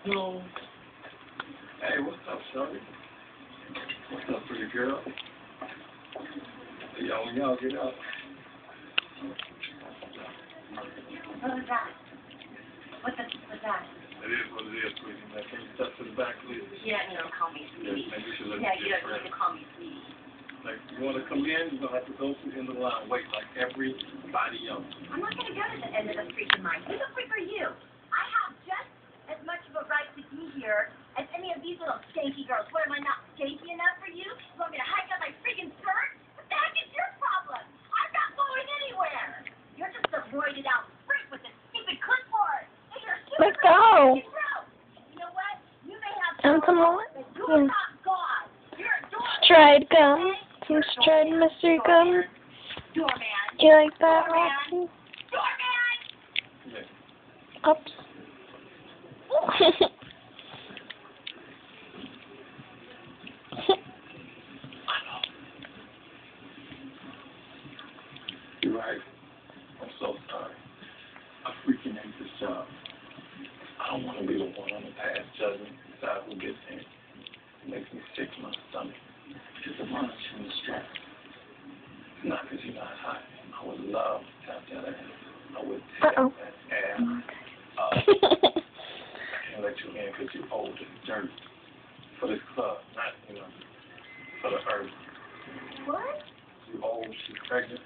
No. Hey, what's up, shorty? What's up, pretty girl? Y'all get up. What was that? What's that? It is what it is, sweetie. Now, can you step to the back, please? You don't call me sweetie. Maybe you should look Yeah, at you your don't friend. need to call me sweetie. Like, you want to come in, you're going to have to go to the end of the line, wait like everybody else. I'm not going to go to the end of the freaking line. Who the freak are you? I have just as much of a right to be here as any of these little skanky girls. What, am I not skanky enough for you? You want me to hike up my freaking skirt? What the heck is your problem? I'm not going anywhere. You're just a roided out freak with a stupid clipboard. And you're super Let's go. You know what? You may have Come on. but you're not God. You're a doorman. Stride gum. Some stride mystery gum. Doorman. Do you like that, Roxy? Doorman! Yeah. Oops. You're right. I'm so sorry. I freaking hate this job. I don't want to be the one on the pass judging, decide who gets in. It makes me sick to my stomach. It's a bunch and stress. It's not because you're not hot. I would love to tap that ass. I would tap that ass up. I can't let you in because you're old and dirty. For this club, not, for the earth. What? You're old, she's pregnant.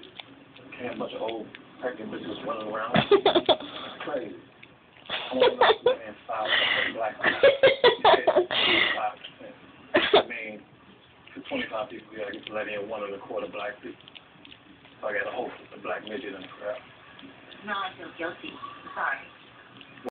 Can't a bunch of old pregnant bitches running around. It's crazy. I want to know if you're paying 5% black people. 5%. I mean, for 25 people, you gotta get to let in 1.25 black people. So I gotta hope it's a black midget in the crowd. No, I feel guilty. Sorry.